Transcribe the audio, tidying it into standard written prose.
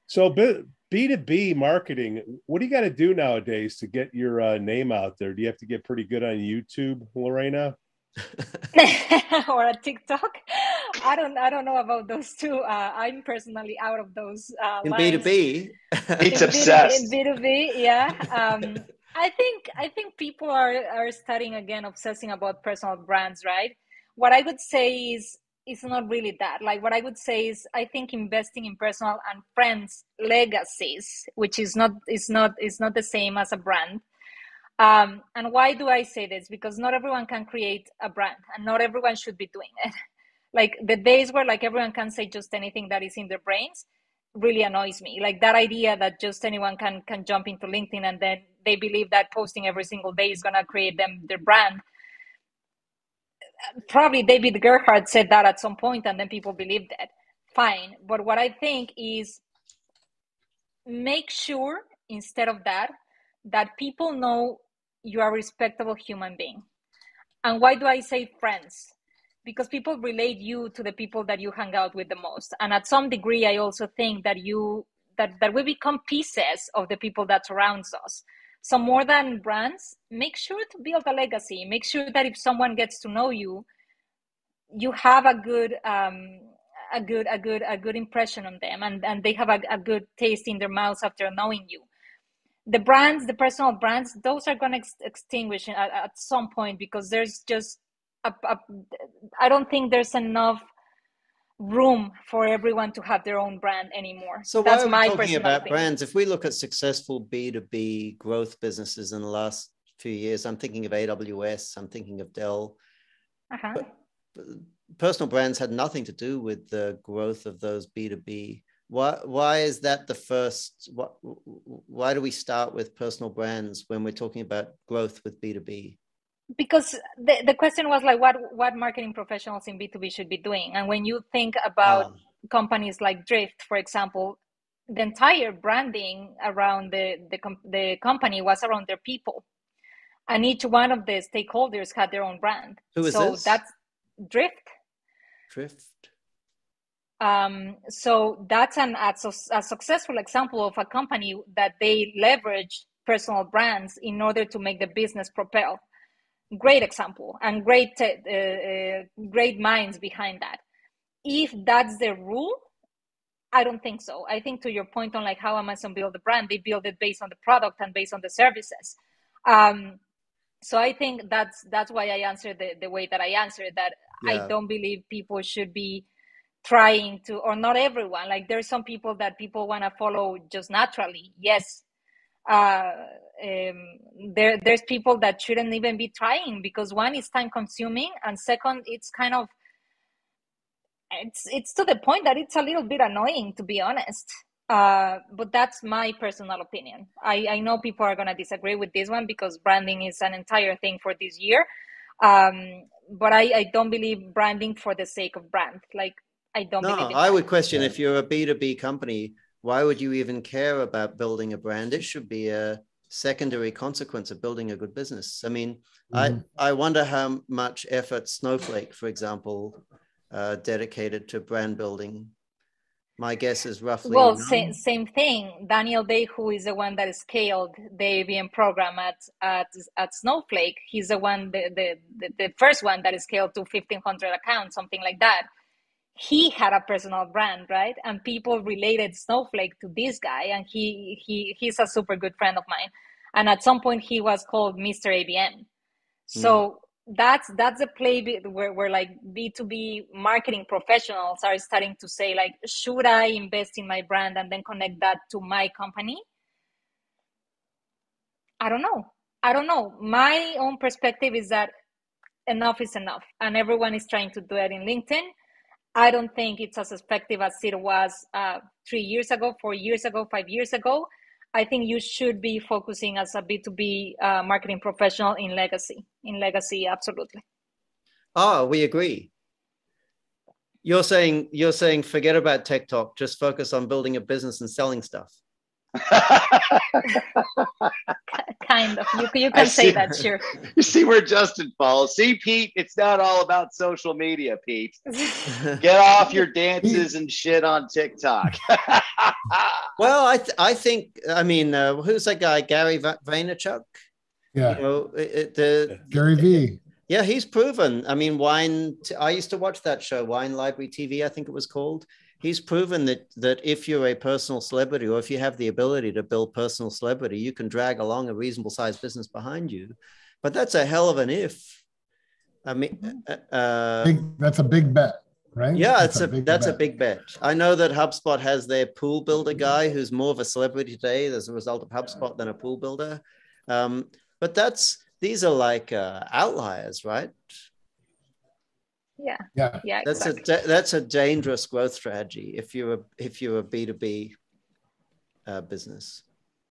So B2B marketing, what do you got to do nowadays to get your name out there? Do you have to get pretty good on YouTube, Lorena? Or a TikTok. I don't know about those two. I'm personally out of those In lines. B2B. Pete's In B2B, in obsessed. B2B, yeah. I think people are starting again obsessing about personal brands, right? What I would say is it's not really that. Like what I would say is I think investing in personal and friends legacies, which is not the same as a brand. And why do I say this? Because not everyone can create a brand, and not everyone should be doing it. Like the days where like everyone can say just anything that is in their brains really annoys me. Like that idea that just anyone can jump into LinkedIn and then they believe that posting every single day is gonna create them their brand. Probably David Gerhardt said that at some point, and then people believed it. Fine, but what I think is make sure instead of that people know you are a respectable human being. And why do I say friends? Because people relate you to the people that you hang out with the most. And at some degree, I also think that that we become pieces of the people that surrounds us. So more than brands, make sure to build a legacy. Make sure that if someone gets to know you, you have a good impression on them, and they have a good taste in their mouths after knowing you. The brands, the personal brands, those are going to extinguish at some point, because there's just I don't think there's enough room for everyone to have their own brand anymore. So why That's are we my talking personal about opinion. brands? If we look at successful B2B growth businesses in the last few years, I'm thinking of AWS, I'm thinking of Dell. Uh-huh. But personal brands had nothing to do with the growth of those B2B. Why is that the first? Why do we start with personal brands when we're talking about growth with B2B? Because the question was like what marketing professionals in B2B should be doing. And when you think about companies like Drift, for example, the entire branding around the company was around their people, and each one of the stakeholders had their own brand. Who is so this? That's Drift. So that's a successful example of a company that they leverage personal brands in order to make the business propel. Great example, and great minds behind that. If that's the rule, I don't think so. I think, to your point on like how Amazon build the brand, they build it based on the product and based on the services. So I think that's why I answered the way that I answered that. I don't believe people should be trying to, or not everyone. Like there's some people that people want to follow just naturally. Yes. There's people that shouldn't even be trying, because one, is time consuming, and second, it's kind of it's to the point that it's a little bit annoying, to be honest. But that's my personal opinion. I know people are going to disagree with this one, because branding is an entire thing for this year. But I don't believe branding for the sake of brand. Like I don't believe in I that. would question, if you're a B2B company, why would you even care about building a brand? It should be a secondary consequence of building a good business. I mean, I wonder how much effort Snowflake, for example, dedicated to brand building. My guess is roughly same thing. Daniel Day, who is the one that scaled the ABM program at Snowflake, he's the one, the first one that scaled to 1,500 accounts, something like that. He had a personal brand, right? And people related Snowflake to this guy, and he's a super good friend of mine. And at some point, he was called Mr. ABM. So that's a play where like B2B marketing professionals are starting to say, like, should I invest in my brand and then connect that to my company? I don't know. My own perspective is that enough is enough, and everyone is trying to do it in LinkedIn. I don't think it's as effective as it was 3 years ago, 4 years ago, 5 years ago. I think you should be focusing as a B2B marketing professional in legacy. In legacy, absolutely. We agree. You're saying forget about tech talk, just focus on building a business and selling stuff. Kind of. You can say that, sure. You see where Justin falls. See, Pete, it's not all about social media, Pete. Get off your dances and shit on TikTok. Well, I think, I mean, who's that guy, Gary Vaynerchuk? Yeah. You know, Gary V. Yeah, he's proven. I mean, I used to watch that show, Wine Library TV, I think it was called. He's proven that if you're a personal celebrity, or if you have the ability to build personal celebrity, you can drag along a reasonable sized business behind you. But that's a hell of an if. I mean, That's a big bet, right? Yeah, that's a big bet. I know that HubSpot has their pool builder guy who's more of a celebrity today as a result of HubSpot than a pool builder. But these are like outliers, right? Yeah. That's a dangerous growth strategy if you're a B2B business.